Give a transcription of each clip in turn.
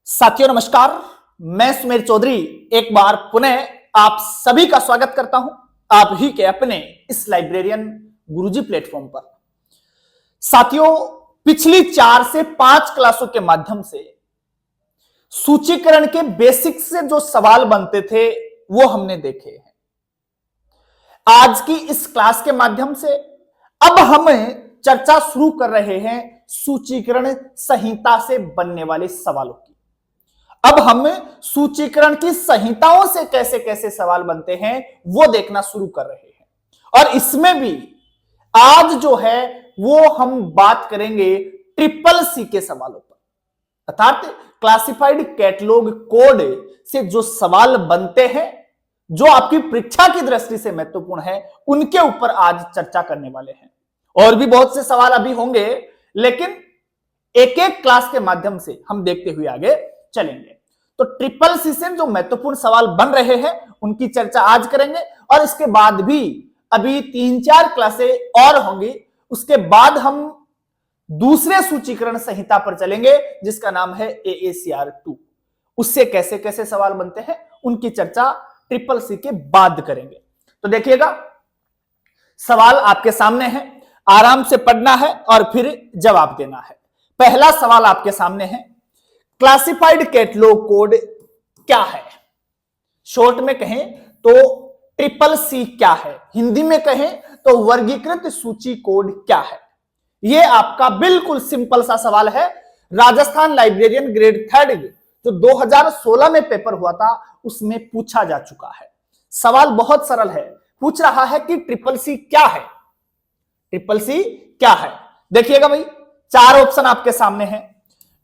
साथियों नमस्कार। मैं सुमेर चौधरी एक बार पुनः आप सभी का स्वागत करता हूं आप ही के अपने इस लाइब्रेरियन गुरुजी प्लेटफॉर्म पर। साथियों, पिछली 4 से 5 क्लासों के माध्यम से सूचीकरण के बेसिक से जो सवाल बनते थे वो हमने देखे हैं। आज की इस क्लास के माध्यम से अब हम चर्चा शुरू कर रहे हैं सूचीकरण संहिता से बनने वाले सवालों की। अब हम सूचीकरण की संहिताओं से कैसे कैसे सवाल बनते हैं वो देखना शुरू कर रहे हैं। और इसमें भी आज जो है वो हम बात करेंगे ट्रिपल सी के सवालों पर, अर्थात क्लासिफाइड कैटलॉग कोड से जो सवाल बनते हैं, जो आपकी परीक्षा की दृष्टि से महत्वपूर्ण है, उनके ऊपर आज चर्चा करने वाले हैं। और भी बहुत से सवाल अभी होंगे, लेकिन एक एक क्लास के माध्यम से हम देखते हुए आगे चलेंगे। तो ट्रिपल सी से जो महत्वपूर्ण सवाल बन रहे हैं उनकी चर्चा आज करेंगे, और इसके बाद भी अभी 3-4 क्लासें और होंगी। उसके बाद हम दूसरे सूचीकरण संहिता पर चलेंगे जिसका नाम है AACR2। उससे कैसे कैसे सवाल बनते हैं उनकी चर्चा ट्रिपल सी के बाद करेंगे। तो देखिएगा, सवाल आपके सामने है, आराम से पढ़ना है और फिर जवाब देना है। पहला सवाल आपके सामने है, क्लासिफाइड कैटलॉग कोड क्या है? शॉर्ट में कहें तो ट्रिपल सी क्या है, हिंदी में कहें तो वर्गीकृत सूची कोड क्या है? यह आपका बिल्कुल सिंपल सा सवाल है। राजस्थान लाइब्रेरियन ग्रेड 3 जो 2016 में पेपर हुआ था उसमें पूछा जा चुका है। सवाल बहुत सरल है, पूछ रहा है कि ट्रिपल सी क्या है। ट्रिपल सी क्या है? देखिएगा भाई, 4 ऑप्शन आपके सामने हैं।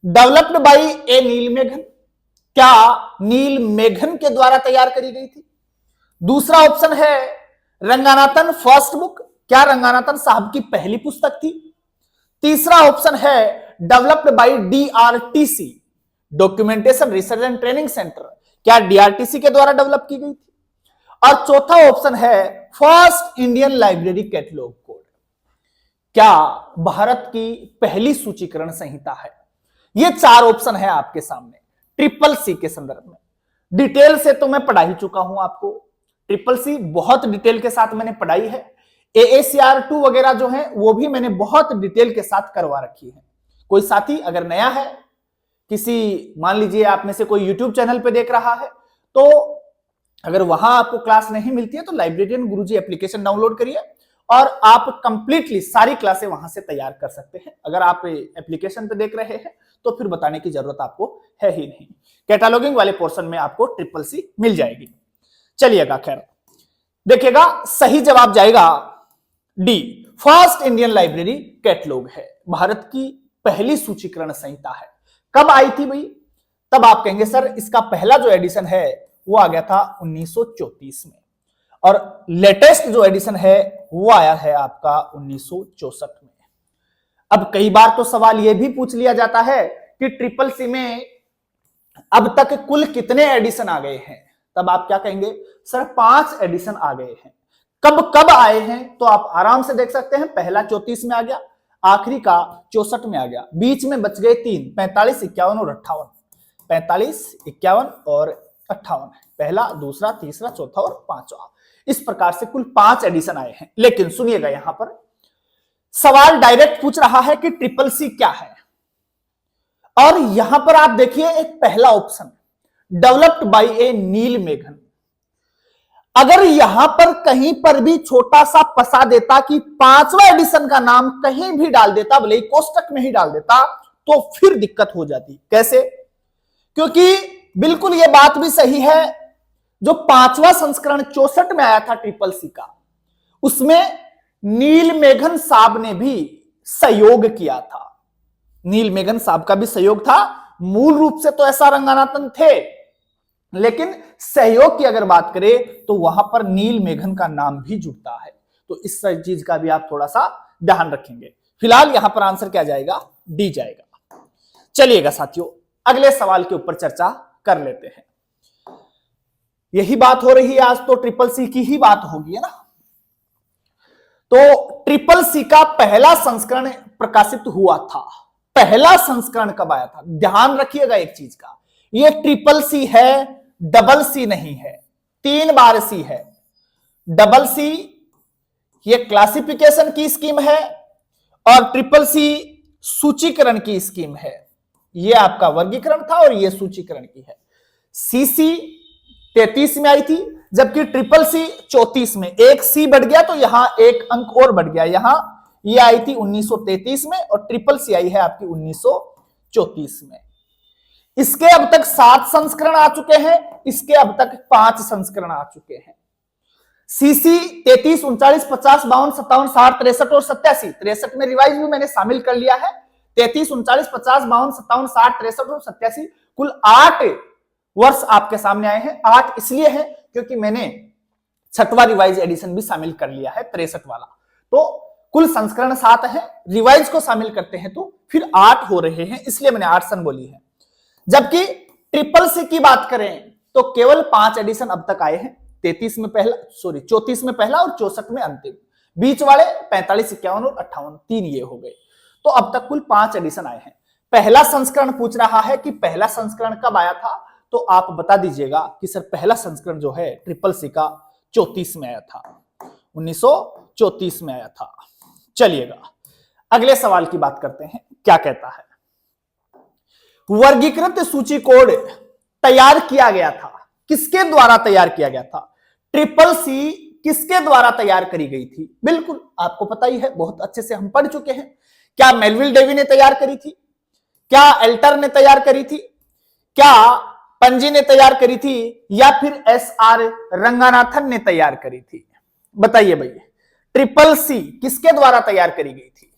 डेवलप्ड बाय ए नील मेघन, क्या नील मेघन के द्वारा तैयार करी गई थी? दूसरा ऑप्शन है रंगानाथन फर्स्ट बुक, क्या रंगानाथन साहब की पहली पुस्तक थी? तीसरा ऑप्शन है developed by DRTC, documentation research and training centre, क्या DRTC के द्वारा डेवलप की गई थी? और चौथा ऑप्शन है first Indian library catalogue code, क्या भारत की पहली सूचीकरण संहिता है? ये 4 ऑप्शन है आपके सामने ट्रिपल सी के संदर्भ में। डिटेल से तो मैं पढ़ा ही चुका हूं आपको, ट्रिपल सी बहुत डिटेल के साथ मैंने पढ़ाई है। AACR2 वगैरह जो है वो भी मैंने बहुत डिटेल के साथ करवा रखी है। कोई साथी अगर नया है, किसी मान लीजिए आप में से कोई यूट्यूब चैनल पे देख रहा है, तो अगर वहां आपको क्लास नहीं मिलती है तो लाइब्रेरियन गुरुजी एप्लीकेशन डाउनलोड करिए और आप कंप्लीटली सारी क्लासें वहां से तैयार कर सकते हैं। अगर आप एप्लीकेशन पे देख रहे हैं तो फिर बताने की जरूरत आपको है ही नहीं। कैटलॉगिंग वाले पोर्शन में आपको ट्रिपल सी मिल जाएगी। चलिएगा, खैर देखिएगा, सही जवाब जाएगा D, first Indian library catalogue है, भारत की पहली सूचीकरण संहिता है। कब आई थी भाई? तब आप कहेंगे सर इसका पहला जो एडिशन है वो आ गया था 1934 में, और लेटेस्ट जो एडिशन है वो आया है आपका 1964 में। अब कई बार तो सवाल यह भी पूछ लिया जाता है कि ट्रिपल सी में अब तक कुल कितने एडिशन आ गए हैं? तब आप क्या कहेंगे, सर 5 एडिशन आ गए हैं। कब कब आए हैं तो आप आराम से देख सकते हैं। पहला 34 में आ गया, आखिरी का 64 में आ गया, बीच में बच गए 3, 45, 51 और 58। 45, 51 और 58, पहला, दूसरा, तीसरा, चौथा और पांचवा। इस प्रकार से कुल 5 एडिशन आए हैं। लेकिन सुनिएगा, यहां पर सवाल डायरेक्ट पूछ रहा है कि ट्रिपल सी क्या है, और यहां पर आप देखिए एक पहला ऑप्शन डेवलप्ड बाय ए नील मेघन। अगर यहां पर कहीं पर भी छोटा सा फंसा देता कि 5वां एडिशन का नाम कहीं भी डाल देता, भले ही कोष्टक में ही डाल देता, तो फिर दिक्कत हो जाती। कैसे? क्योंकि बिल्कुल यह बात भी सही है, जो 5वां संस्करण 64 में आया था ट्रिपल सी का, उसमें नील मेघन साहब ने भी सहयोग किया था। नील मेघन साहब का भी सहयोग था। मूल रूप से तो ऐसा रंगानाथन थे, लेकिन सहयोग की अगर बात करें तो वहां पर नील मेघन का नाम भी जुड़ता है। तो इस चीज का भी आप थोड़ा सा ध्यान रखेंगे। फिलहाल यहां पर आंसर क्या जाएगा? डी जाएगा। चलिएगा साथियों, अगले सवाल के ऊपर चर्चा कर लेते हैं। यही बात हो रही है आज, तो ट्रिपल सी की ही बात होगी, है ना? तो ट्रिपल सी का पहला संस्करण प्रकाशित हुआ था। पहला संस्करण कब आया था? ध्यान रखिएगा एक चीज का, ये ट्रिपल सी है, डबल सी नहीं है। 3 बार सी है। डबल सी ये क्लासिफिकेशन की स्कीम है और ट्रिपल सी सूचीकरण की स्कीम है। ये आपका वर्गीकरण था और ये सूचीकरण की है। सीसी 33 में आई थी, जबकि ट्रिपल सी 34 में। एक सी बढ़ गया तो यहां एक अंक और बढ़ गया। यहां ये आई थी 1933 में और ट्रिपल सी आई है आपकी 1934 में। इसके अब तक 7 संस्करण आ चुके हैं, इसके अब तक 5 संस्करण आ चुके हैं। सीसी 33, 39, 50, 52, 57, 60, 63 और 87। 63 में रिवाइज भी मैंने शामिल कर लिया है। 33, 39, 50, 52, 57, 60, 63 और 87 कुल 8 वर्ष आपके सामने आए हैं। 8 इसलिए है क्योंकि मैंने 6वां रिवाइज एडिशन भी शामिल कर लिया है, 63 वाला। तो कुल संस्करण 7 है, रिवाइज को शामिल करते हैं तो फिर 8 हो रहे हैं, इसलिए मैंने 8 सन बोली है। जबकि ट्रिपल सी की बात करें तो केवल 5 एडिशन अब तक आए हैं। 34 में पहला, 34 में पहला और 64 में अंतिम। बीच वाले 45, 51 और 58, 3 ये हो गए। तो अब तक कुल 5 एडिशन आए हैं। पहला संस्करण पूछ रहा है कि पहला संस्करण कब आया था, तो आप बता दीजिएगा कि सर पहला संस्करण जो है ट्रिपल सी का 34 में आया था, 1934 में आया था। चलिएगा अगले सवाल की बात करते हैं, क्या कहता है। वर्गीकृत सूची कोड तैयार किया गया था, किसके द्वारा तैयार किया गया था? ट्रिपल सी किसके द्वारा तैयार करी गई थी? बिल्कुल आपको पता ही है, बहुत अच्छे से हम पढ़ चुके हैं। क्या मेलविल डेवी ने तैयार करी थी? क्या एल्टर ने तैयार करी थी? क्या पंजी ने तैयार करी थी? या फिर SR रंगानाथन ने तैयार करी थी? बताइए भैया, ट्रिपल सी किसके द्वारा तैयार करी गई थी?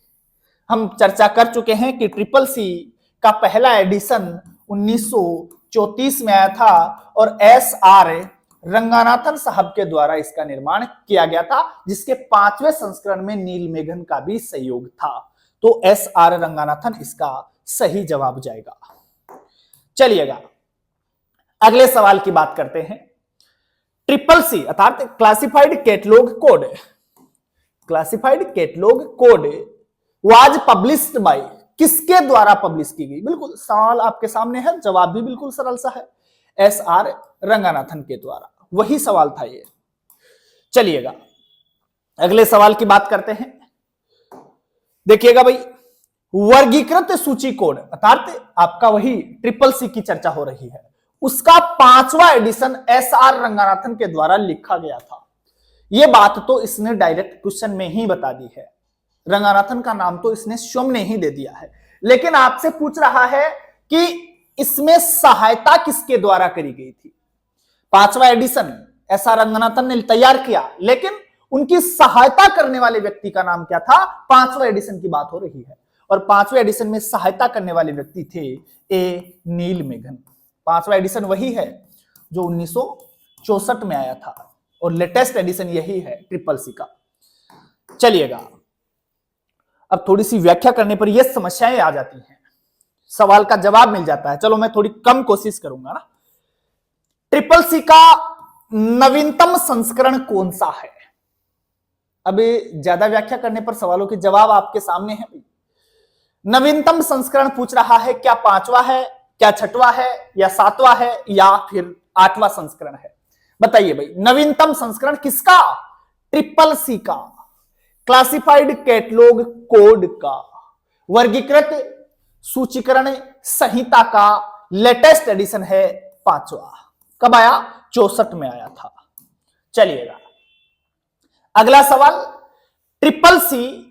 हम चर्चा कर चुके हैं कि ट्रिपल सी का पहला एडिशन 1934 में आया था और SR रंगानाथन साहब के द्वारा इसका निर्माण किया गया था, जिसके 5वें संस्करण में नीलमेघन का भी सहयोग था। तो SR रंगानाथन इसका सही जवाब जाएगा। चलिएगा अगले सवाल की बात करते हैं। ट्रिपल सी अर्थात classified catalogue code, classified catalogue code was published by, किसके द्वारा पब्लिश की गई? बिल्कुल सवाल आपके सामने है, जवाब भी बिल्कुल सरल सा है, SR रंगानाथन के द्वारा। वही सवाल था ये। चलिएगा अगले सवाल की बात करते हैं। देखिएगा भाई, वर्गीकृत सूची कोड अर्थात आपका वही ट्रिपल सी की चर्चा हो रही है, उसका 5वां एडिशन SR रंगानाथन के द्वारा लिखा गया था। यह बात तो इसने डायरेक्ट क्वेश्चन में ही बता दी है, रंगानाथन का नाम तो इसने स्वयं ने ही दे दिया है। लेकिन आपसे पूछ रहा है कि इसमें सहायता किसके द्वारा करी गई थी? 5वां एडिशन SR रंगानाथन ने तैयार किया, लेकिन उनकी सहायता करने वाले व्यक्ति का नाम क्या था? 5वां एडिशन की बात हो रही है और 5वें एडिशन में सहायता करने वाले व्यक्ति थे A नीलमेघन। 5वां एडिशन वही है जो 1964 में आया था और लेटेस्ट एडिशन यही है ट्रिपल सी का। चलिएगा अब थोड़ी सी व्याख्या करने पर यह समस्याएं आ जाती हैं, सवाल का जवाब मिल जाता है। चलो मैं थोड़ी कम कोशिश करूंगा ना। ट्रिपल सी का नवीनतम संस्करण कौन सा है? अभी ज्यादा व्याख्या करने पर सवालों के जवाब आपके सामने है। नवीनतम संस्करण पूछ रहा है, क्या 5वां है, क्या 6वां है, या 7वां है, या फिर 8वां संस्करण है? बताइए भाई, नवीनतम संस्करण किसका? ट्रिपल सी का, क्लासिफाइड कैटलॉग कोड का, वर्गीकृत सूचीकरण संहिता का लेटेस्ट एडिशन है 5वां। कब आया? 64 में आया था। चलिएगा अगला सवाल, ट्रिपल सी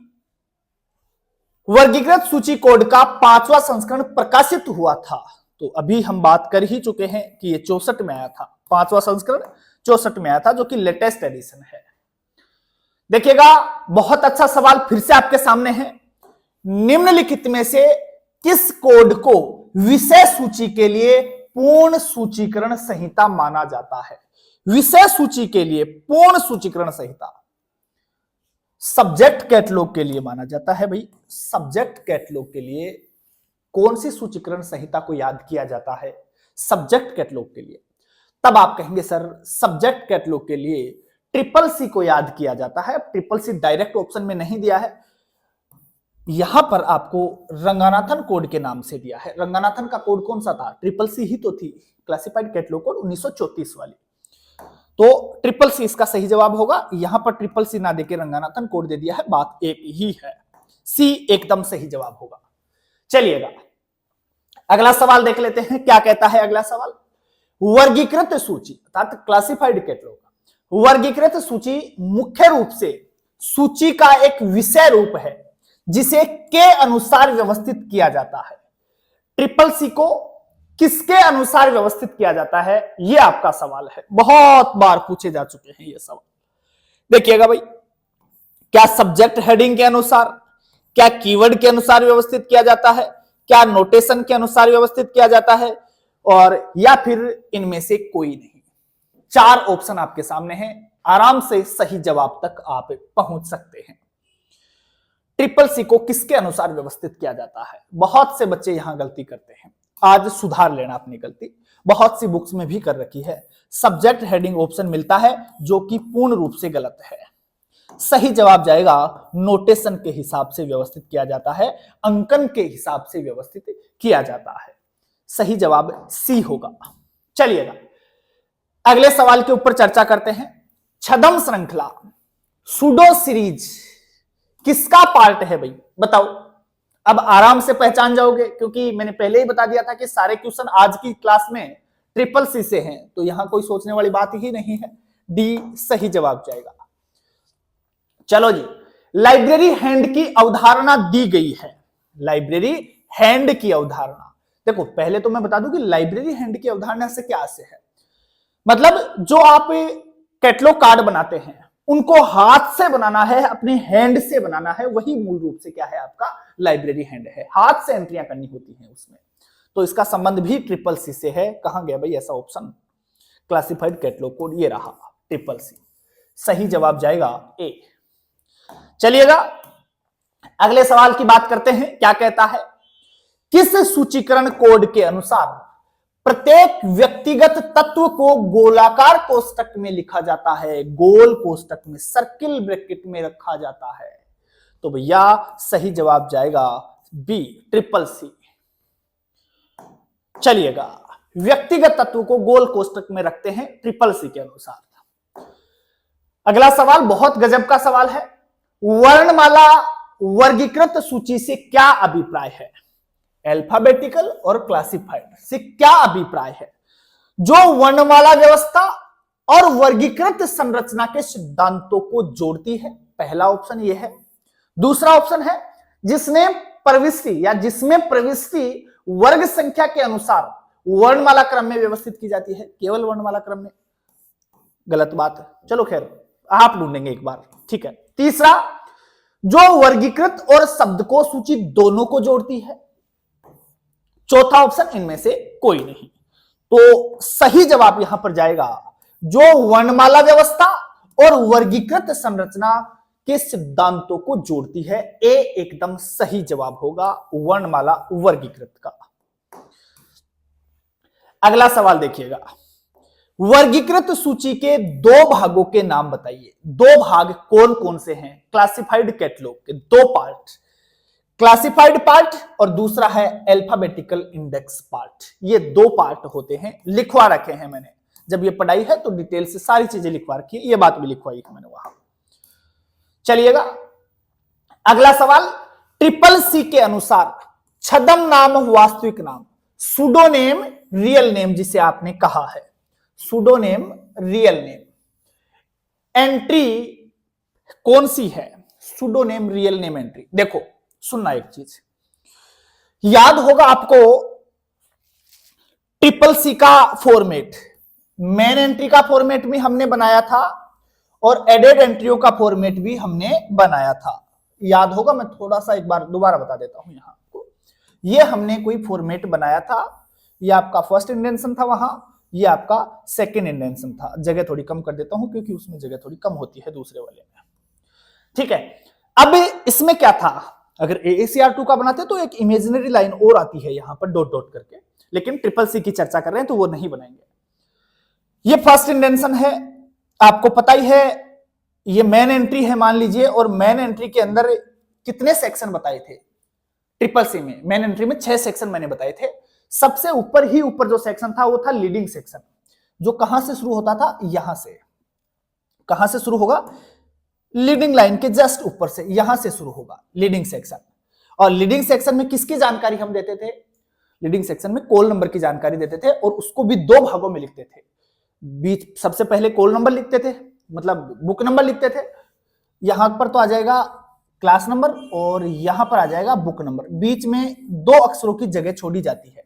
वर्गीकृत सूची कोड का 5वां संस्करण प्रकाशित हुआ था। तो अभी हम बात कर ही चुके हैं कि ये 64 में आया था, 5वां संस्करण 64 में आया था, जो कि लेटेस्ट एडिशन है। देखिएगा बहुत अच्छा सवाल फिर से आपके सामने है। निम्नलिखित में से किस कोड को विषय सूची के लिए पूर्ण सूचीकरण संहिता माना जाता है? विषय सूची के लिए पूर्ण सूचीकरण संहिता सब्जेक्ट कैटलॉग के लिए माना जाता है। भाई सब्जेक्ट कैटलॉग के लिए कौन सी सूचीकरण संहिता को याद किया जाता है? सब्जेक्ट कैटलॉग के लिए। तब आप कहेंगे सर सब्जेक्ट कैटलॉग के लिए ट्रिपल सी को याद किया जाता है। ट्रिपल सी डायरेक्ट ऑप्शन में नहीं दिया है, यहां पर आपको रंगानाथन कोड के नाम से दिया है। रंगानाथन का कोड कौन सा था? ट्रिपल सी ही तो थी, क्लासिफाइड कैटलॉग कोड 1934 वाली। तो ट्रिपल सी इसका सही जवाब होगा। यहां पर ट्रिपल सी ना देके रंगानाथन कोड दे दिया है, बात एक ही है, सी एकदम सही जवाब होगा। चलिएगा अगला सवाल देख लेते हैं, क्या कहता है अगला सवाल। वर्गीकृत सूची अर्थात क्लासिफाइड कैटलॉग, वर्गीकृत सूची मुख्य रूप से सूची का एक विषय रूप है जिसे के अनुसार व्यवस्थित किया जाता है। ट्रिपल सी को किसके अनुसार व्यवस्थित किया जाता है, यह आपका सवाल है, बहुत बार पूछे जा चुके हैं ये सवाल। देखिएगा भाई, क्या सब्जेक्ट हेडिंग के अनुसार, क्या कीवर्ड के अनुसार व्यवस्थित किया जाता है, क्या नोटेशन के अनुसार व्यवस्थित किया जाता है, और या फिर इनमें से कोई नहीं। चार ऑप्शन आपके सामने हैं, आराम से सही जवाब तक आप पहुंच सकते हैं। ट्रिपल सी को किसके अनुसार व्यवस्थित किया जाता है? बहुत से बच्चे यहां गलती करते हैं, आज सुधार लेना अपनी गलती। बहुत सी बुक्स में भी कर रखी है, सब्जेक्ट हेडिंग ऑप्शन मिलता है जो कि पूर्ण रूप से गलत है। सही जवाब जाएगा नोटेशन के हिसाब से व्यवस्थित किया जाता है, अंकन के हिसाब से व्यवस्थित किया जाता है। सही जवाब सी होगा। चलिएगा अगले सवाल के ऊपर चर्चा करते हैं। छद्म श्रृंखला सूडो सीरीज किसका पार्ट है भाई, बताओ। अब आराम से पहचान जाओगे क्योंकि मैंने पहले ही बता दिया था कि सारे क्वेश्चन आज की क्लास में ट्रिपल सी से हैं, तो यहां कोई सोचने वाली बात ही नहीं है, डी सही जवाब जाएगा। चलो जी, लाइब्रेरी हैंड की अवधारणा दी गई है। लाइब्रेरी हैंड की अवधारणा, देखो पहले तो मैं बता दूं कि लाइब्रेरी हैंड की अवधारणा से क्या से है, मतलब जो आप कैटलॉग कार्ड बनाते हैं उनको हाथ से बनाना है, अपने हैंड से बनाना है, वही मूल रूप से क्या है आपका लाइब्रेरी हैंड है। हाथ से एंट्रियां करनी होती हैं उसमें, तो इसका संबंध भी ट्रिपल सी से है। कहां गया भाई ऐसा ऑप्शन, क्लासिफाइड कैटलॉग कोड, ये रहा ट्रिपल सी। सही जवाब जाएगा ए। चलिएगा अगले सवाल की बात करते हैं, क्या कहता है। किस सूचीकरण कोड के अनुसार प्रत्येक व्यक्तिगत तत्व को गोलाकार कोष्टक में लिखा जाता है, गोल कोष्टक में, सर्किल ब्रैकेट में रखा जाता है? तो भैया सही जवाब जाएगा बी ट्रिपल सी। चलिएगा व्यक्तिगत तत्व को गोल कोष्टक में रखते हैं ट्रिपल सी के अनुसार। अगला सवाल बहुत गजब का सवाल है। वर्णमाला वर्गीकृत सूची से क्या अभिप्राय है? अल्फाबेटिकल और क्लासिफाइड से क्या अभिप्राय है? जो वर्णमाला व्यवस्था और वर्गीकृत संरचना के सिद्धांतों को जोड़ती है, पहला ऑप्शन यह है। दूसरा ऑप्शन है जिसमें प्रविष्टि वर्ग संख्या के अनुसार वर्णमाला क्रम में व्यवस्थित की जाती है, केवल वर्णमाला क्रम में। गलत बात है, चलो खैर आप ढूंढेंगे एक बार, ठीक है। तीसरा, जो वर्गीकृत और शब्दकोश सूची दोनों को जोड़ती है। चौथा ऑप्शन इनमें से कोई नहीं। तो सही जवाब यहां पर जाएगा जो वर्णमाला व्यवस्था और वर्गीकृत संरचना के सिद्धांतों को जोड़ती है, ए एकदम सही जवाब होगा वर्णमाला वर्गीकृत का। अगला सवाल देखिएगा, वर्गीकृत सूची के दो भागों के नाम बताइए। दो भाग कौन कौन से हैं क्लासिफाइड कैटलॉग के? दो पार्ट, क्लासिफाइड पार्ट और दूसरा है अल्फाबेटिकल इंडेक्स पार्ट। ये दो पार्ट होते हैं, लिखवा रखे हैं मैंने, जब ये पढ़ाई है तो डिटेल से सारी चीजें लिखवा रखी है, ये बात भी लिखवाई है मैंने वहां। चलिएगा अगला सवाल, ट्रिपल सी के अनुसार छद्म नाम वास्तविक नाम, सूडोनेम रियल नेम जिसे आपने कहा है, सूडोनेम रियल नेम, एंट्री कौन सी है? सूडोनेम रियल नेम एंट्री। देखो सुनना एक चीज, याद होगा आपको ट्रिपल सी का फॉर्मेट, मेन एंट्री का फॉर्मेट भी हमने बनाया था और एडेड एंट्रियों का फॉर्मेट भी हमने बनाया था। याद होगा, मैं थोड़ा सा एक बार दोबारा बता देता हूं यहां आपको। ये हमने कोई फॉर्मेट बनाया था, ये आपका फर्स्ट इंडेंशन था वहां, ये आपका सेकंड इंडेंशन था। जगह थोड़ी कम कर देता हूं क्योंकि उसमें जगह थोड़ी कम होती है दूसरे वाले में, ठीक है। अब इसमें क्या था, अगर AACR2 का बनाते तो एक इमेजिनरी लाइन और आती है यहां पर डॉट डॉट करके, लेकिन ट्रिपल सी की चर्चा कर रहे हैं तो वो नहीं बनाएंगे। ये फर्स्ट इंडेंशन है, आपको पता ही है, ये मेन एंट्री है मान लीजिए, और मेन एंट्री के अंदर कितने सेक्शन बताए थे? ट्रिपल सी में मेन एंट्री में 6 सेक्शन मैंने बताए थे। सबसे ऊपर जो सेक्शन था वो था लीडिंग सेक्शन, जो कहां से शुरू होता था? यहां से। कहां से शुरू होगा? लीडिंग लाइन के जस्ट ऊपर से, यहां से शुरू होगा लीडिंग सेक्शन। और लीडिंग सेक्शन में किसकी जानकारी हम देते थे? लीडिंग सेक्शन में कोल नंबर की जानकारी देते थे, और उसको भी 2 भागों में लिखते थे। बीच सबसे पहले कोल नंबर लिखते थे, मतलब बुक नंबर लिखते थे। यहां पर तो आ जाएगा क्लास नंबर और यहां पर आ जाएगा बुक नंबर। बीच में 2 अक्षरों की जगह छोड़ी जाती है,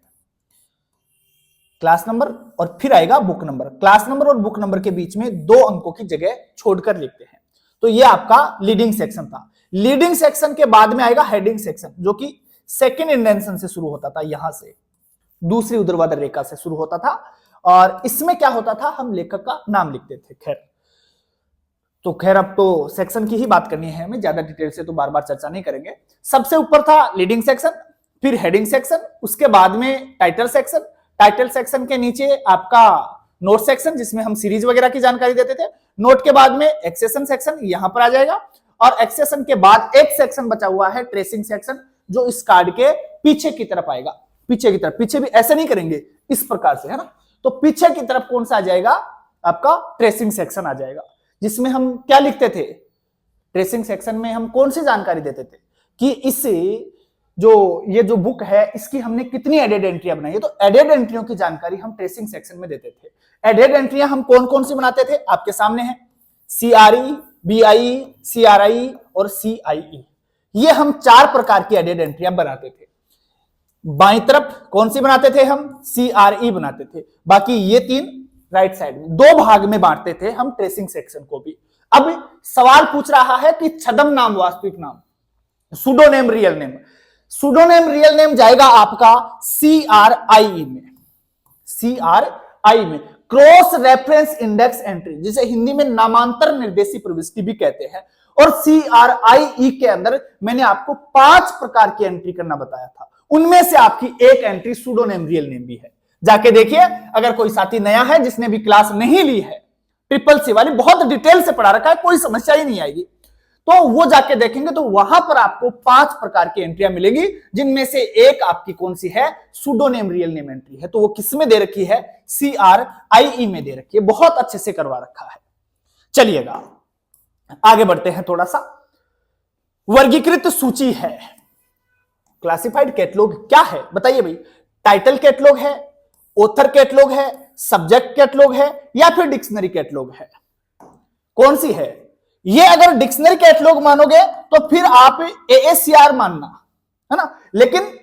क्लास नंबर और फिर आएगा बुक नंबर। क्लास नंबर और बुक नंबर के बीच में 2 अंकों की जगह छोड़कर लिखते हैं। तो ये आपका लीडिंग सेक्शन था। लीडिंग सेक्शन के बाद में आएगा हेडिंग सेक्शन, जो कि सेकंड इंडेंशन से शुरू होता था, यहां से दूसरी ऊर्ध्वाधर रेखा से शुरू होता था। और इसमें क्या होता था? हम लेखक का नाम लिखते थे। खैर अब तो सेक्शन की ही बात करनी है हमें, ज्यादा डिटेल से तो बार बार चर्चा नहीं करेंगे। सबसे ऊपर था लीडिंग सेक्शन, फिर हेडिंग सेक्शन, उसके बाद में टाइटल सेक्शन। टाइटल सेक्शन के नीचे आपका नोट सेक्शन, जिसमें हम सीरीज वगैरह की जानकारी देते थे। नोट के बाद में एक्सेशन सेक्शन यहां पर आ जाएगा, और एक्सेशन के बाद एक सेक्शन बचा हुआ है ट्रेसिंग सेक्शन, जो इस कार्ड के पीछे की तरफ आएगा। पीछे की तरफ, पीछे भी ऐसे नहीं करेंगे, इस प्रकार से, है ना। तो पीछे की तरफ कौन सा आ जाएगा? आपका ट्रेसिंग सेक्शन आ जाएगा, जिसमें हम क्या लिखते थे? ट्रेसिंग सेक्शन में हम कौन सी जानकारी देते थे कि इस ये जो बुक है इसकी हमने कितनी एडेड एंट्रियां बनाई है। तो एडेड एंट्रियों की जानकारी हम ट्रेसिंग सेक्शन में देते थे। एडेड एंट्रियां हम कौन कौन सी बनाते थे? आपके सामने है CRE, BIE, CRIE और CIE। ये हम 4 प्रकार की एडेड एंट्रियां बनाते थे। बाईं तरफ कौन सी बनाते थे? हम CRE बनाते थे। बाकी ये 3 राइट साइड में 2 भाग में बांटते थे हम ट्रेसिंग सेक्शन को भी। अब सवाल पूछ रहा है कि छद्म नाम, वास्तविक नाम, सुडोनेम, रियल नेम। सुडोनेम रियल नेम जाएगा आपका CRIE में। CRIE में क्रॉस रेफरेंस इंडेक्स एंट्री, जिसे हिंदी में नामांतर निर्देशी प्रविष्टि भी कहते हैं। और CRIE के अंदर मैंने आपको 5 प्रकार की एंट्री करना बताया था, उनमें से आपकी एक एंट्री सुडोनेम रियल नेम भी है। जाके देखिए, अगर कोई साथी नया है जिसने भी क्लास नहीं ली है, ट्रिपल सी वाली बहुत डिटेल से पढ़ा रखा है, कोई समस्या ही नहीं आएगी, तो वो जाके देखेंगे तो वहां पर आपको 5 प्रकार की एंट्रियां मिलेगी, जिनमें से एक आपकी कौन सी है? सुडोनेम रियल नेम एंट्री है। तो वो किस में दे रखी है? CRIE में दे रखी है, बहुत अच्छे से करवा रखा है। चलिएगा आगे बढ़ते हैं थोड़ा सा। वर्गीकृत सूची है, क्लासिफाइड कैटलॉग क्या है बताइए भाई? टाइटल कैटलॉग है, ऑथर कैटलॉग है, सब्जेक्ट कैटलॉग है, या फिर डिक्शनरी कैटलॉग है? कौन सी है ये? अगर डिक्शनरी कैटलॉग मानोगे तो फिर आप AACR मानना, है ना। लेकिन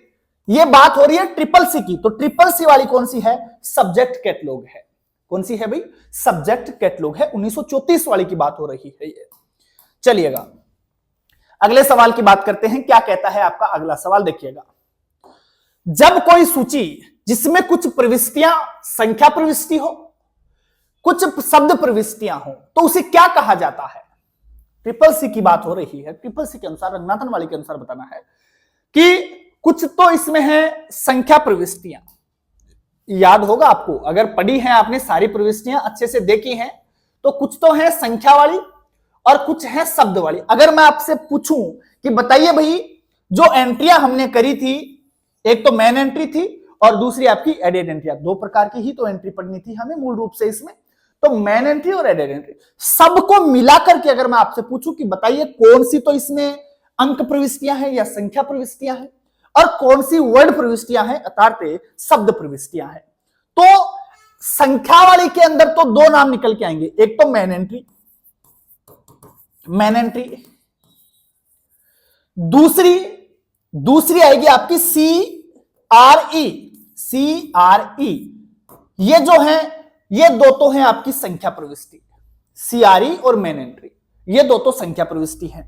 ये बात हो रही है ट्रिपल सी की, तो ट्रिपल सी वाली कौन सी है? सब्जेक्ट कैटलॉग है। कौन सी है भाई? सब्जेक्ट कैटलॉग है। 1934 वाली की बात हो रही है ये। चलिएगा अगले सवाल की बात करते हैं। क्या कहता है आपका अगला सवाल? देखिएगा, जब कोई सूची जिसमें कुछ प्रविष्टियां संख्या प्रविष्टि हो, कुछ शब्द प्रविष्टियां हो, तो उसे क्या कहा जाता है? ट्रिपल सी की बात हो रही है। ट्रिपल सी के अनुसार, रंगनाथन वाले के अनुसार बताना है कि कुछ तो इसमें है संख्या प्रविष्टियां। याद होगा आपको, अगर पढ़ी है आपने सारी प्रविष्टियां अच्छे से देखी हैं, तो कुछ तो है संख्या वाली और कुछ है शब्द वाली। अगर मैं आपसे पूछूं कि बताइए भाई, जो एंट्रियां हमने करी थी, एक तो मेन एंट्री थी और दूसरी आपकी एडेड एंट्री, 2 प्रकार की ही तो एंट्री पढ़नी थी हमें मूल रूप से इसमें। तो मेन एंट्री और एडेड एंट्री सबको मिलाकर के अगर मैं आपसे पूछूं कि बताइए कौन सी तो इसमें अंक प्रविष्टियां हैं या संख्या प्रविष्टियां हैं, और कौन सी वर्ड प्रविष्टियां हैं अर्थात शब्द प्रविष्टियां हैं, तो संख्या वाली के अंदर तो 2 नाम निकल के आएंगे। एक तो मेन एंट्री, दूसरी आएगी आपकी CRE। ये जो है, ये 2 तो हैं आपकी संख्या प्रविष्टि, CRE और मेन एंट्री, ये 2 तो संख्या प्रविष्टि हैं।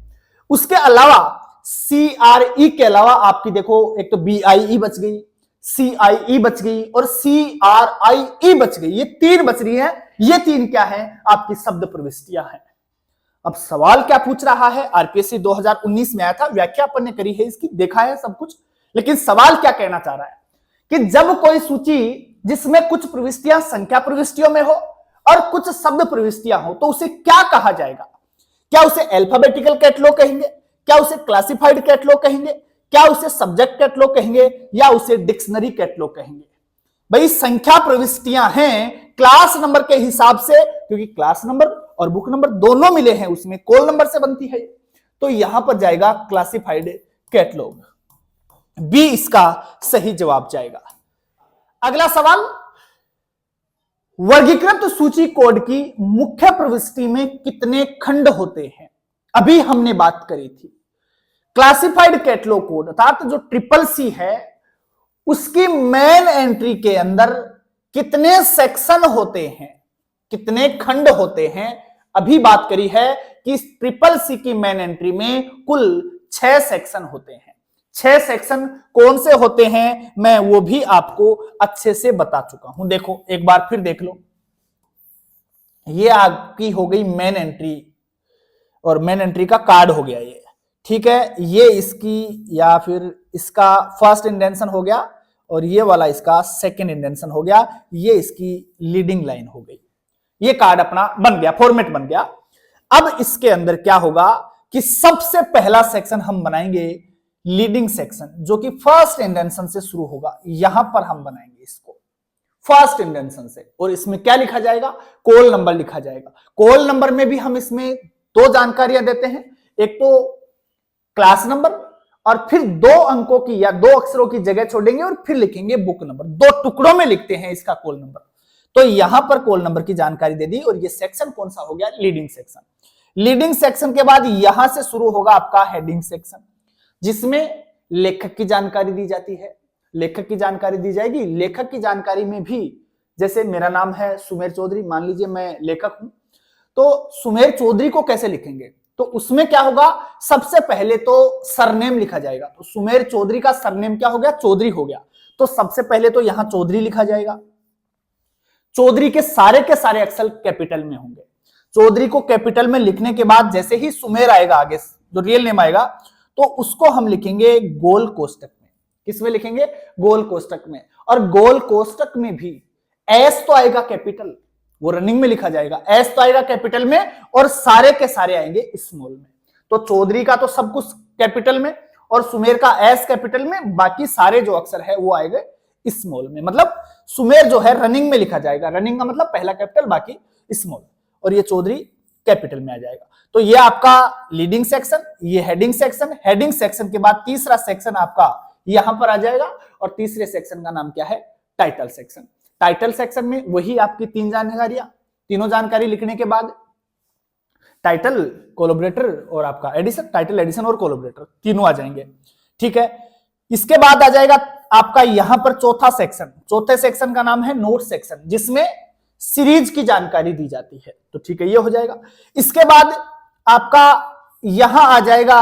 उसके अलावा CRE के अलावा आपकी देखो, एक तो BIE बच गई, CIE बच गई और CRIE बच गई। ये 3 बच रही है। ये 3 क्या है? आपकी शब्द प्रविष्टियां हैं। अब सवाल क्या पूछ रहा है? RPSC 2019 में आया था, व्याख्या अपन ने करी है इसकी, देखा है सब कुछ, लेकिन सवाल क्या कहना चाह रहा है कि जब कोई सूची जिसमें कुछ प्रविष्टियां संख्या प्रविष्टियों में हो और कुछ शब्द प्रविष्टियां हो, तो उसे क्या कहा जाएगा? क्या उसे अल्फाबेटिकल कैटलॉग कहेंगे? क्या उसे क्लासिफाइड कैटलॉग कहेंगे, क्या उसे सब्जेक्ट कैटलॉग कहेंगे, या उसे डिक्शनरी कैटलॉग कहेंगे? भाई संख्या प्रविष्टियां हैं क्लास नंबर के हिसाब से, क्योंकि क्लास नंबर और बुक नंबर दोनों मिले हैं, उसमें कॉल नंबर से बनती है, तो यहां पर जाएगा क्लासिफाइड कैटलॉग। बी इसका सही जवाब जाएगा। अगला सवाल, वर्गीकृत सूची कोड की मुख्य प्रविष्टि में कितने खंड होते हैं? अभी हमने बात करी थी क्लासिफाइड कैटलॉग कोड अर्थात जो ट्रिपल सी है उसकी मेन एंट्री के अंदर कितने सेक्शन होते हैं, कितने खंड होते हैं? अभी बात करी है कि ट्रिपल सी की मेन एंट्री में कुल 6 सेक्शन होते हैं। 6 सेक्शन कौन से होते हैं मैं वो भी आपको अच्छे से बता चुका हूं। देखो एक बार फिर देख लो, ये आपकी हो गई मेन एंट्री और मेन एंट्री का कार्ड हो गया ये, ठीक है। ये इसकी या फिर इसका फर्स्ट इंडेंशन हो गया और ये वाला इसका सेकंड इंडेंशन हो गया, ये इसकी लीडिंग लाइन हो गई। ये कार्ड अपना बन गया, फॉर्मेट बन गया। अब इसके अंदर क्या होगा कि सबसे पहला सेक्शन हम बनाएंगे लीडिंग सेक्शन, जो कि फर्स्ट इंडेंशन से शुरू होगा। यहां पर हम बनाएंगे इसको फर्स्ट इंडेंशन से, और इसमें क्या लिखा जाएगा? कॉल नंबर लिखा जाएगा। कॉल नंबर में भी हम इसमें 2 जानकारियां देते हैं, एक तो क्लास नंबर और फिर 2 अंकों की या 2 अक्षरों की जगह छोड़ेंगे और फिर लिखेंगे बुक नंबर। 2 टुकड़ों में लिखते हैं इसका कॉल नंबर। तो यहां पर कॉल नंबर की जानकारी दे दी और ये सेक्शन कौन सा हो गया? Leading section. लीडिंग सेक्शन के बाद यहां से शुरू होगा आपका हेडिंग सेक्शन, जिसमें लेखक की जानकारी दी जाती है। लेखक की जानकारी दी जाएगी। लेखक की जानकारी में भी जैसे मेरा नाम है सुमेर चौधरी, मान लीजिए मैं लेखक हूं, तो सुमेर चौधरी को कैसे लिखेंगे? तो उसमें क्या होगा? सबसे पहले तो सरनेम लिखा जाएगा। तो सुमेर चौधरी का सरनेम क्या हो गया? चौधरी हो गया। तो सबसे पहले तो यहां चौधरी लिखा जाएगा। चौधरी के सारे अक्षर कैपिटल में होंगे। चौधरी को कैपिटल में लिखने के बाद जैसे ही सुमेर आएगा आगे, जो रियल नेम आएगा, तो उसको हम लिखेंगे गोल कोष्टक में। किसमें लिखेंगे? गोल कोष्टक में। और गोल कोष्टक में भी एस तो आएगा कैपिटल, वो रनिंग में लिखा जाएगा। एस तो आएगा कैपिटल में और सारे के सारे आएंगे स्मॉल में। तो चौधरी का तो सब कुछ कैपिटल में और सुमेर का एस कैपिटल में, बाकी सारे जो अक्षर है वो आएंगे स्मॉल में। मतलब सुमेर जो है रनिंग में लिखा जाएगा। रनिंग का मतलब पहला कैपिटल बाकी स्मॉल, और ये चौधरी कैपिटल में आ जाएगा। तो ये आपका लीडिंग सेक्शन, ये हेडिंग सेक्शन। हेडिंग सेक्शन के बाद तीसरा सेक्शन आपका यहां पर आ जाएगा और तीसरे सेक्शन का नाम क्या है? Title section. टाइटल सेक्शन में वही आपकी 3 जानकारियां, तीनों जानकारी लिखने के बाद टाइटल, कोलैबोरेटर और आपका एडिशन, टाइटल, एडिशन और कोलैबोरेटर तीनों आ जाएंगे, ठीक है। इसके बाद आ जाएगा आपका यहां पर चौथा सेक्शन। चौथे सेक्शन का नाम है नोट सेक्शन, जिसमें सीरीज की जानकारी दी जाती है। तो ठीक है, ये हो जाएगा। इसके बाद आपका यहां आ जाएगा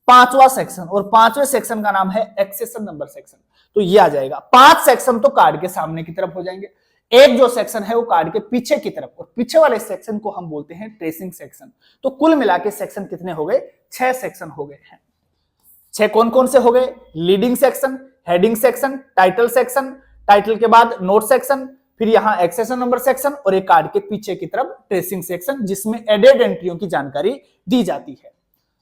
5वां सेक्शन, और 5वें सेक्शन का नाम है एक्सेशन नंबर सेक्शन। तो ये आ जाएगा। 5 सेक्शन तो कार्ड के सामने की तरफ हो जाएंगे। एक जो सेक्शन है वो कार्ड के पीछे की तरफ, और पीछे वाले सेक्शन को हम बोलते हैं ट्रेसिंग सेक्शन। तो कुल मिला के सेक्शन कितने हो गए? 6 सेक्शन हो गए हैं। 6 कौन कौन से हो गए? Leading section, heading section, title section, title के बाद नोट सेक्शन, फिर यहां एक्सेशन नंबर सेक्शन, और एक कार्ड के पीछे की तरफ ट्रेसिंग सेक्शन, जिसमें एडेड एंट्रियों की जानकारी दी जाती है।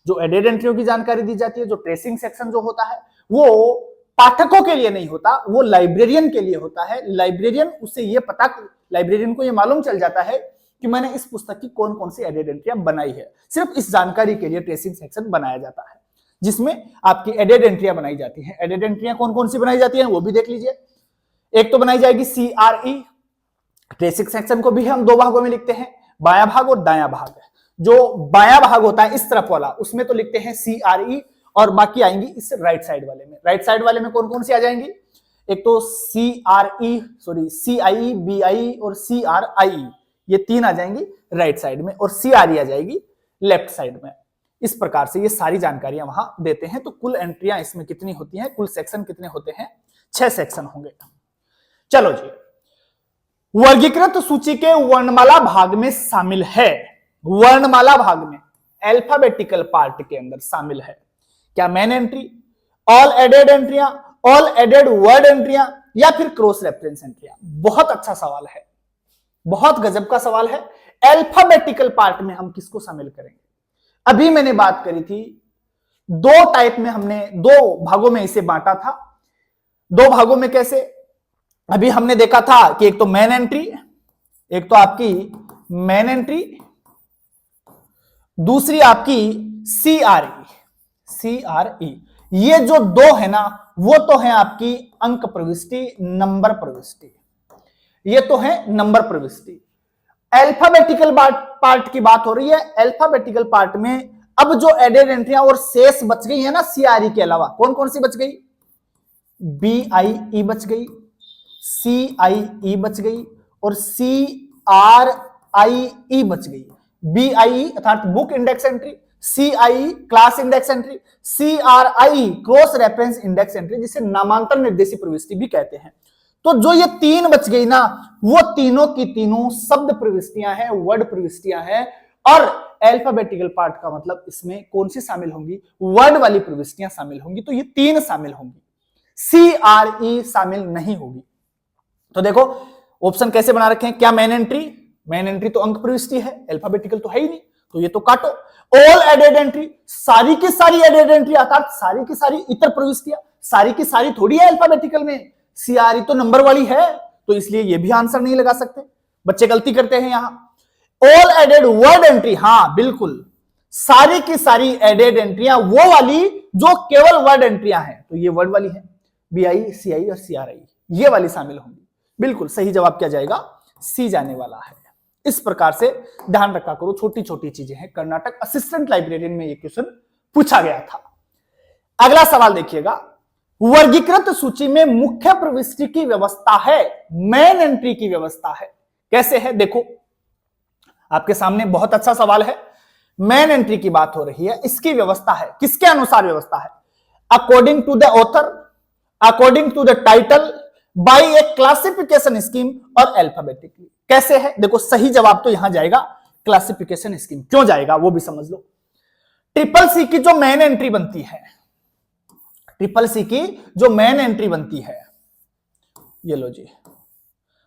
जो एडेड एंट्रियों की जानकारी दी जाती है, जो ट्रेसिंग सेक्शन जो होता है वो पाठकों के लिए नहीं होता, वो लाइब्रेरियन के लिए होता है। लाइब्रेरियन उससे ये पता, लाइब्रेरियन को ये मालूम चल जाता है कि मैंने इस पुस्तक की कौन कौन सी एडेड एंट्रियां बनाई है। सिर्फ इस जानकारी के लिए ट्रेसिंग सेक्शन बनाया जाता है, जिसमें आपकी एडेड एंट्रियां बनाई जाती हैं। एडेड एंट्रियां कौन कौन सी बनाई जाती हैं वो भी देख लीजिए। एक तो बनाई जाएगी CRE। ट्रेसिंग सेक्शन को भी हम 2 भागों में लिखते हैं, बायां भाग और दायां भाग। जो बायां भाग होता है इस तरफ वाला, उसमें तो लिखते हैं CRE, और बाकी आएंगी इस राइट साइड वाले में। राइट साइड वाले में कौन कौन सी आ जाएंगी? एक तो CIE, BI और CRIE, ये 3 आ जाएंगी राइट साइड में, और CRE आ जाएगी लेफ्ट साइड में। इस प्रकार से ये सारी जानकारियां वहां देते हैं। तो कुल एंट्रियां इसमें कितनी होती हैं? कुल सेक्शन कितने होते हैं? 6 सेक्शन होंगे। चलो जी, वर्गीकृत सूची के वर्णमाला भाग में शामिल है। वर्णमाला भाग में अल्फाबेटिकल पार्ट के अंदर शामिल है क्या? मेन एंट्री, ऑल एडेड एंट्रियां, ऑल एडेड वर्ड एंट्रियां, या फिर क्रॉस रेफरेंस एंट्रियां? बहुत अच्छा सवाल है, बहुत गजब का सवाल है। अल्फाबेटिकल पार्ट में हम किसको शामिल करेंगे? अभी मैंने बात करी थी दो टाइप में हमने, दो भागों में इसे बांटा था। दो भागों में कैसे? अभी हमने देखा था कि एक तो मेन एंट्री, एक तो आपकी मेन एंट्री, दूसरी आपकी CRE। ये जो दो है ना, वो तो है आपकी अंक प्रविष्टि, नंबर प्रविष्टि, ये तो है नंबर प्रविष्टि। अल्फाबेटिकल पार्ट की बात हो रही है। अल्फाबेटिकल पार्ट में अब जो एडेड एंट्रियां और शेष बच गई है ना CRE के अलावा, कौन कौन सी बच गई? BIE बच गई, CIE बच गई और CRIE बच गई। BIE अर्थात book index entry, CIE class index entry, CRIE cross reference index entry, जिसे नामांतर निर्देशी प्रविष्टि भी कहते हैं। तो जो ये तीन बच गई ना, वो तीनों की तीनों शब्द प्रविष्टियां हैं, वर्ड प्रविष्टियां हैं। और अल्फाबेटिकल पार्ट का मतलब इसमें कौन सी शामिल होंगी? वर्ड वाली प्रविष्टियां शामिल होंगी। तो ये तीन शामिल होंगी, CRE शामिल नहीं होगी। तो देखो ऑप्शन कैसे बना रखे हैं। क्या मेन एंट्री? मेन एंट्री तो अंक प्रविष्टि है, अल्फाबेटिकल तो है ही नहीं, तो ये तो काटो। ऑल एडेड एंट्री, सारी की सारी एडेड एंट्री अर्थात सारी की सारी इतर प्रविष्टियां, सारी की सारी थोड़ी है अल्फाबेटिकल में, CRE तो नंबर वाली है, तो इसलिए ये भी आंसर नहीं लगा सकते। बच्चे गलती करते हैं यहां। ऑल एडेड वर्ड एंट्री, हां बिल्कुल, सारी की सारी एडेड एंट्रियां वो वाली जो केवल वर्ड एंट्रियां हैं, तो ये वर्ड वाली है, BIE, CIE और CRI ये वाली शामिल होंगी। बिल्कुल सही जवाब क्या जाएगा? C जाने वाला है। इस प्रकार से ध्यान रखा करो, छोटी छोटी चीजें हैं। कर्नाटक असिस्टेंट लाइब्रेरियन में ये क्वेश्चन पूछा गया था। अगला सवाल देखिएगा, वर्गीकृत सूची में मुख्य प्रविष्टि की व्यवस्था है, मेन एंट्री की व्यवस्था है। कैसे है? देखो आपके सामने बहुत अच्छा सवाल है। मेन एंट्री की बात हो रही है, इसकी व्यवस्था है, किसके अनुसार व्यवस्था है? According to the author, according to the title, by a classification scheme और अल्फाबेटिकली। कैसे है? देखो सही जवाब तो यहां जाएगा क्लासिफिकेशन स्कीम। क्यों जाएगा वो भी समझ लो। CCC की जो मेन एंट्री बनती है, CCC की जो मेन एंट्री बनती है, ये लो जी,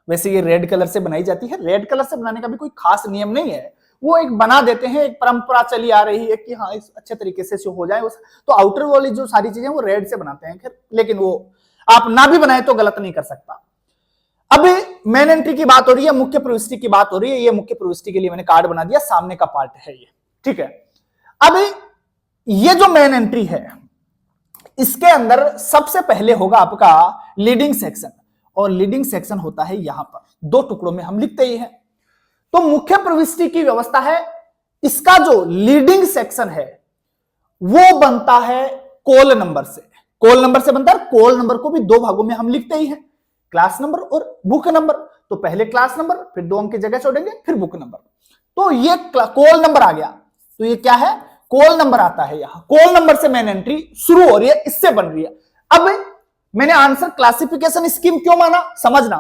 वैसे ये रेड कलर से बनाई जाती है। रेड कलर से बनाने का भी कोई खास नियम नहीं है, वो एक बना देते हैं, एक परंपरा चली आ रही है कि हाँ इस अच्छे तरीके से हो जाए। तो आउटर वाली जो सारी चीजें वो रेड से बनाते हैं, खैर लेकिन वो आप ना भी बनाए तो गलत नहीं कर सकता। अब मेन एंट्री की बात हो रही है, मुख्य प्रविष्टि की बात हो रही है। ये मुख्य प्रविष्टि के लिए मैंने कार्ड बना दिया, सामने का पार्ट है ये, ठीक है। अब ये जो मेन एंट्री है, इसके अंदर सबसे पहले होगा आपका लीडिंग सेक्शन, और लीडिंग सेक्शन होता है यहां पर, दो टुकड़ों में हम लिखते ही हैं। तो मुख्य प्रविष्टि की व्यवस्था है, इसका जो लीडिंग सेक्शन है वो बनता है कोल नंबर से। कोल नंबर से बनता है, कोल नंबर को भी दो भागों में हम लिखते ही हैं, क्लास नंबर और बुक नंबर। तो पहले क्लास नंबर, फिर 2 अंक की जगह छोड़ेंगे, फिर बुक नंबर। तो ये कोल नंबर आ गया, तो ये क्या है? कोल नंबर आता है। यहां कोल नंबर से मेन एंट्री शुरू हो रही है, इससे बन रही है। अब मैंने आंसर क्लासिफिकेशन स्कीम क्यों माना, समझना।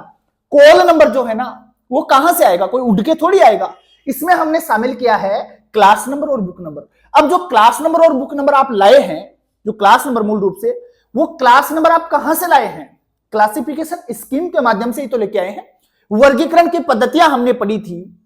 कोल नंबर जो है ना, वो कहां से आएगा? कोई उड़ के थोड़ी आएगा। इसमें हमने शामिल किया है क्लास नंबर और बुक नंबर। अब जो क्लास नंबर और बुक नंबर आप लाए हैं, जो क्लास नंबर मूल रूप से, वो क्लास नंबर आप कहां से लाए हैं? क्लासिफिकेशन स्कीम के माध्यम से ही तो लेके आए हैं। वर्गीकरण की पद्धतियां हमने पढ़ी थी,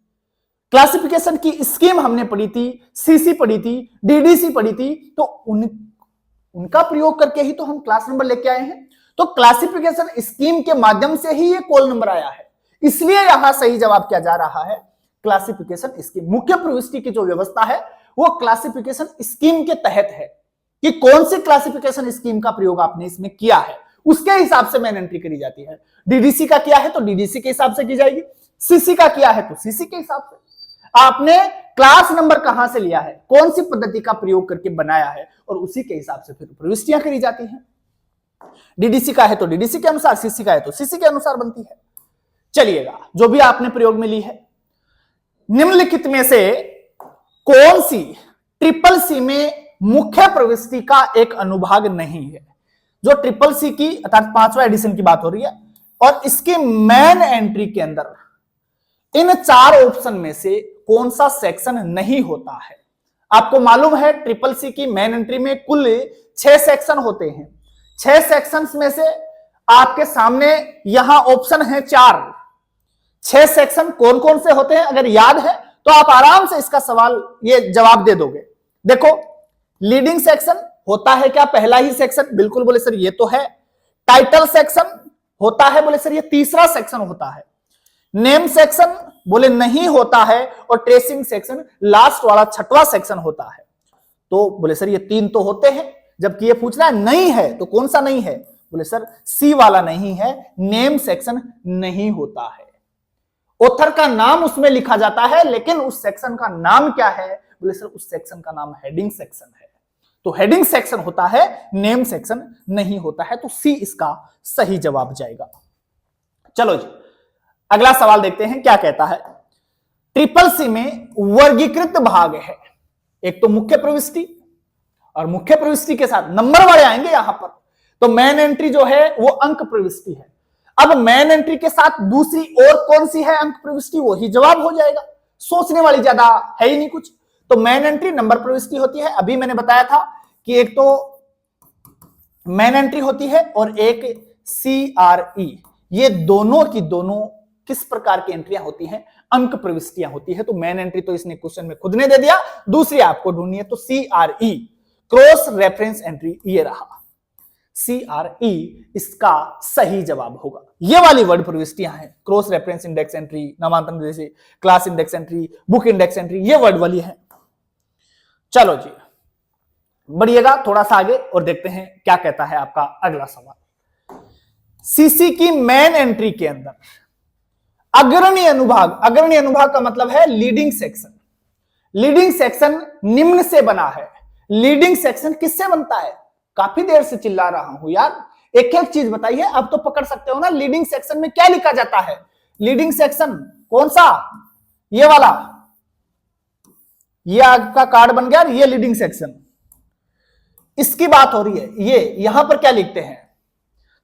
क्लासिफिकेशन की स्कीम हमने पढ़ी थी, सीसी पढ़ी थी, डीडीसी पढ़ी थी, तो उनका प्रयोग करके ही तो हम क्लास नंबर लेके आए हैं। तो क्लासिफिकेशन स्कीम के माध्यम से ही ये कोल नंबर आया है, इसलिए यहां सही जवाब क्या जा रहा है? Classification scheme. मुख्य प्रविष्टि की जो व्यवस्था है वो क्लासिफिकेशन स्कीम के तहत है, कि कौन सी क्लासिफिकेशन स्कीम का प्रयोग आपने इसमें किया है, उसके हिसाब से मेन एंट्री करी जाती है। डीडीसी का किया है तो डीडीसी के हिसाब से की जाएगी, सीसी का किया है तो सीसी के हिसाब से। आपने क्लास नंबर कहां से लिया है, कौन सी पद्धति का प्रयोग करके बनाया है, और उसी के हिसाब से फिर प्रविष्टियां करी जाती हैं। डीडीसी का है तो डीडीसी के अनुसार, सीसी का है तो सीसी के अनुसार बनती है। चलिएगा, जो भी आपने प्रयोग में ली है, निम्नलिखित में से कौन सी CCC में मुख्य प्रविष्टि का एक अनुभाग नहीं है? जो CCC की अर्थात 5वां एडिशन की बात हो रही है, और इसके मेन एंट्री के अंदर इन 4 ऑप्शन में से कौन सा सेक्शन नहीं होता है? आपको मालूम है CCC की मेन एंट्री में कुल 6 सेक्शन होते हैं। 6 सेक्शंस में से आपके सामने यहां ऑप्शन है 4। 6 सेक्शन कौन कौन से होते हैं अगर याद है तो आप आराम से इसका सवाल ये जवाब दे दोगे। देखो, लीडिंग सेक्शन होता है क्या पहला ही सेक्शन? बिल्कुल बोले सर ये तो है। टाइटल सेक्शन होता है? बोले सर ये तीसरा सेक्शन होता है। नेम सेक्शन बोले नहीं होता है, और ट्रेसिंग सेक्शन लास्ट वाला छठवां सेक्शन होता है। तो बोले सर ये तीन तो होते हैं, जबकि ये पूछ रहा है नहीं है, तो कौन सा नहीं है? बोले सर सी वाला नहीं है, नेम सेक्शन नहीं होता है। ऑथर का नाम उसमें लिखा जाता है, लेकिन उस सेक्शन का नाम क्या है? बोले सर उस सेक्शन का नाम हेडिंग सेक्शन है। तो हेडिंग सेक्शन होता है, नेम सेक्शन नहीं होता है। तो सी इसका सही जवाब जाएगा। चलो जी अगला सवाल देखते हैं क्या कहता है। ट्रिपल सी में वर्गीकृत भाग है, एक तो मुख्य प्रविष्टि, और मुख्य प्रविष्टि के साथ नंबर वाले आएंगे यहां पर। तो मेन एंट्री जो है वो अंक प्रविष्टि है। अब मेन एंट्री के साथ दूसरी और कौन सी है अंक प्रविष्टि, वही जवाब हो जाएगा। सोचने वाली ज्यादा है ही नहीं कुछ। तो मेन एंट्री नंबर प्रविष्टि होती है। अभी मैंने बताया था कि एक तो मेन एंट्री होती है और एक CRE, ये दोनों की दोनों किस प्रकार की एंट्रियां होती हैं? अंक प्रविष्टियां होती है। तो मेन एंट्री तो इसने क्वेश्चन में खुद ने दे दिया, दूसरी आपको ढूंढनी है। तो CRE क्रॉस रेफरेंस एंट्री ये रहा, CRE इसका सही जवाब होगा। ये वाली वर्ड प्रविष्टियां हैं, क्रॉस रेफरेंस इंडेक्स एंट्री, नामांतरण जैसे class index entry, book index entry, ये वर्ड वाली है। चलो जी बढ़िएगा थोड़ा सा आगे और देखते हैं क्या कहता है आपका अगला सवाल। सीसी की मेन एंट्री के अंदर अग्रणी अनुभाग, अग्रणी अनुभाग का मतलब है लीडिंग सेक्शन। लीडिंग सेक्शन निम्न से बना है। लीडिंग सेक्शन किससे बनता है? काफी देर से चिल्ला रहा हूं यार, एक एक चीज बताइए। अब तो पकड़ सकते हो ना, लीडिंग सेक्शन में क्या लिखा जाता है? लीडिंग सेक्शन कौन सा? ये वाला, ये आपका कार्ड बन गया, ये लीडिंग सेक्शन, इसकी बात हो रही है। ये यहां पर क्या लिखते हैं?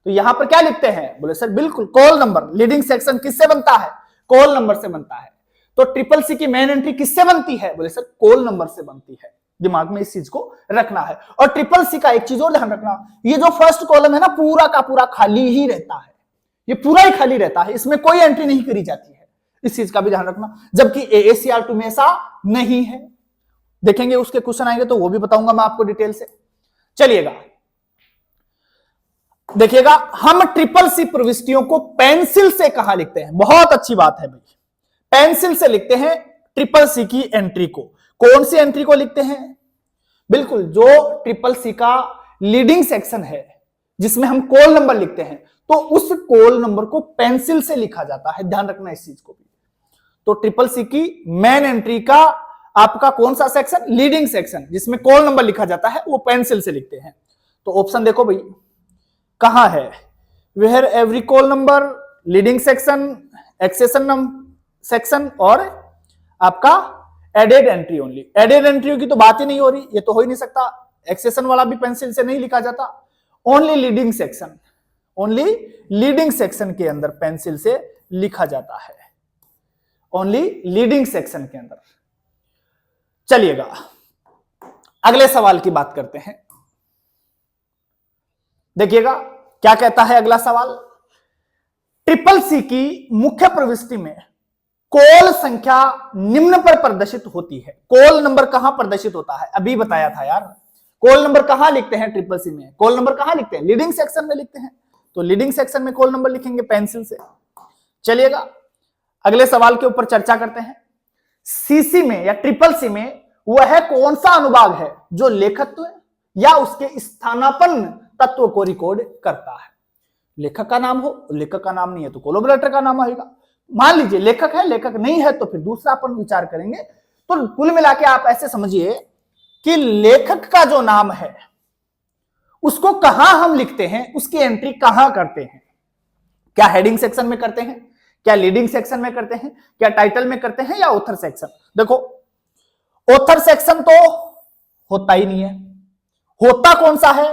तो यहां पर क्या लिखते हैं? बोले सर बिल्कुल कॉल नंबर। लीडिंग सेक्शन किससे बनता है? कॉल नंबर से बनता है। तो ट्रिपल सी की मेन एंट्री किससे बनती है? बोले सर कॉल नंबर से बनती है। दिमाग में इस चीज को रखना है। और ट्रिपल सी का एक चीज और ध्यान रखना, ये जो फर्स्ट कॉलम है ना पूरा का पूरा खाली ही रहता है। ये पूरा ही खाली रहता है, इसमें कोई एंट्री नहीं करी जाती है। इस चीज का भी ध्यान रखना। जबकि AACR2 में ऐसा नहीं है। देखेंगे उसके क्वेश्चन आएंगे तो वो भी बताऊंगा मैं आपको डिटेल से। चलिएगा देखिएगा, हम ट्रिपल सी प्रविष्टियों को पेंसिल से कहां लिखते हैं? बहुत अच्छी बात है भाई, पेंसिल से लिखते हैं ट्रिपल सी की एंट्री को। कौन सी एंट्री को लिखते हैं? बिल्कुल जो ट्रिपल सी का लीडिंग सेक्शन है, जिसमें हम कॉल नंबर लिखते हैं, तो उस कॉल नंबर को पेंसिल से लिखा जाता है। ध्यान रखना इस चीज को भी। तो ट्रिपल सी की मेन एंट्री का आपका कौन सा सेक्शन? लीडिंग सेक्शन, जिसमें कॉल नंबर लिखा जाता है, वो पेंसिल से लिखते हैं। तो ऑप्शन देखो भाई कहां है? Where every call number, leading section, accession section, और आपका added entry only. Added entry की तो बात ही नहीं हो रही, ये तो हो ही नहीं सकता। एक्सेशन वाला भी पेंसिल से नहीं लिखा जाता। Only leading section, only leading section के अंदर पेंसिल से लिखा जाता है। ओनली लीडिंग सेक्शन के अंदर। चलिएगा अगले सवाल की बात करते हैं। देखिएगा क्या कहता है अगला सवाल। ट्रिपल सी की मुख्य प्रविष्टि में कॉल संख्या निम्न पर प्रदर्शित होती है। कॉल नंबर कहां प्रदर्शित होता है? अभी बताया था यार। कॉल नंबर कहां लिखते हैं ट्रिपल सी में? कॉल नंबर कहां लिखते हैं? लीडिंग सेक्शन में लिखते हैं। तो लीडिंग सेक्शन में कॉल नंबर लिखेंगे पेंसिल से। चलिएगा अगले सवाल के ऊपर चर्चा करते हैं। सीसी में या ट्रिपल सी में वह कौन सा अनुभाग है जो लेखत्व या उसके स्थानापन्न तत्व को रिकॉर्ड करता है? लेखक का नाम हो, लेखक का नाम नहीं है तो कोलैबोरेटर का नाम आएगा। मान लीजिए लेखक है, लेखक नहीं है तो फिर दूसरा अपन विचार करेंगे। तो कुल मिला के आप ऐसे समझिए कि लेखक का जो नाम है उसको कहां हम लिखते हैं, उसकी एंट्री कहां करते हैं? क्या हेडिंग सेक्शन में करते हैं, क्या लीडिंग सेक्शन में करते हैं, क्या टाइटल में करते हैं, या ऑथर सेक्शन? देखो ऑथर सेक्शन तो होता ही नहीं है। होता कौन सा है?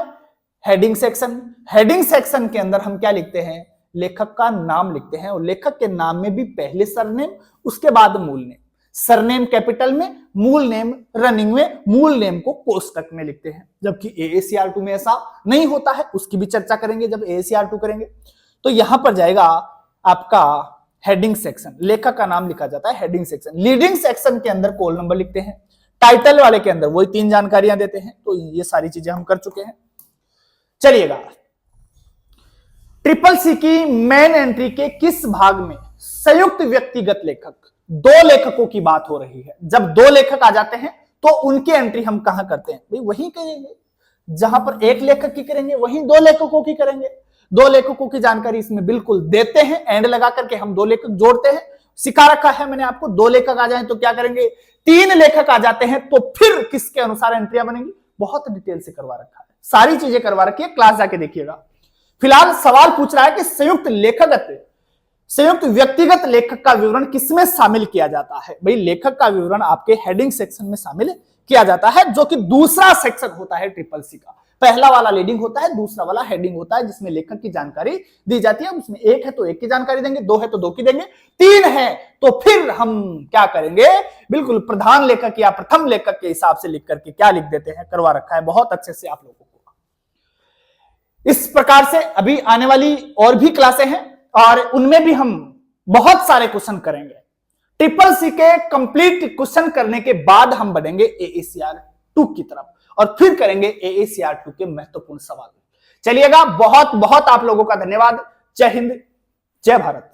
Heading section. हेडिंग सेक्शन के अंदर हम क्या लिखते हैं? लेखक का नाम लिखते हैं। और लेखक के नाम में भी पहले सरनेम, उसके बाद मूल नेम। सरनेम कैपिटल में, मूल नेम रनिंग में, मूल नेम को कोष्टक में लिखते हैं। जबकि AACR2 में ऐसा नहीं होता है, उसकी भी चर्चा करेंगे जब AACR2 करेंगे। तो यहां पर जाएगा आपका हेडिंग सेक्शन, लेखक का नाम लिखा जाता है हेडिंग सेक्शन। लीडिंग सेक्शन के अंदर कॉल नंबर लिखते हैं। टाइटल वाले के अंदर वही 3 जानकारियां देते हैं। तो ये सारी चीजें हम कर चुके हैं। चलिएगा, ट्रिपल सी की मेन एंट्री के किस भाग में संयुक्त व्यक्तिगत लेखक, 2 लेखकों की बात हो रही है। जब 2 लेखक आ जाते हैं तो उनकी एंट्री हम कहां करते हैं भाई, वहीं करेंगे जहां पर एक लेखक की करेंगे, वहीं 2 लेखकों की करेंगे। 2 लेखकों की जानकारी इसमें बिल्कुल देते हैं, एंड लगा करके हम 2 लेखक जोड़ते हैं। सिखा रखा है मैंने आपको, 2 लेखक आ जाए तो क्या करेंगे, 3 लेखक आ जाते हैं तो फिर किसके अनुसार एंट्रियां बनेंगी, बहुत डिटेल से करवा रखा है, सारी चीजें करवा रखी है, क्लास जाके देखिएगा। फिलहाल सवाल पूछ रहा है कि संयुक्त व्यक्तिगत लेखक का विवरण किसमें शामिल किया जाता है। भाई लेखक का विवरण आपके हेडिंग सेक्शन में शामिल किया जाता है, जो कि दूसरा सेक्शन होता है ट्रिपल सी का। पहला वाला लीडिंग होता है, दूसरा वाला हेडिंग होता है, जिसमें लेखक की जानकारी दी जाती है। उसमें 1 है तो 1 की जानकारी देंगे, 2 है तो 2 की देंगे, 3 है तो फिर हम क्या करेंगे, बिल्कुल प्रधान लेखक या प्रथम लेखक के हिसाब से लिख करके क्या लिख देते हैं, करवा रखा है बहुत अच्छे से आप लोगों को। इस प्रकार से अभी आने वाली और भी क्लासें हैं और उनमें भी हम बहुत सारे क्वेश्चन करेंगे। ट्रिपल सी के कंप्लीट क्वेश्चन करने के बाद हम बढ़ेंगे AACR 2 की तरफ और फिर करेंगे AACR 2 के महत्वपूर्ण सवाल। चलिएगा, बहुत बहुत आप लोगों का धन्यवाद। जय हिंद, जय भारत।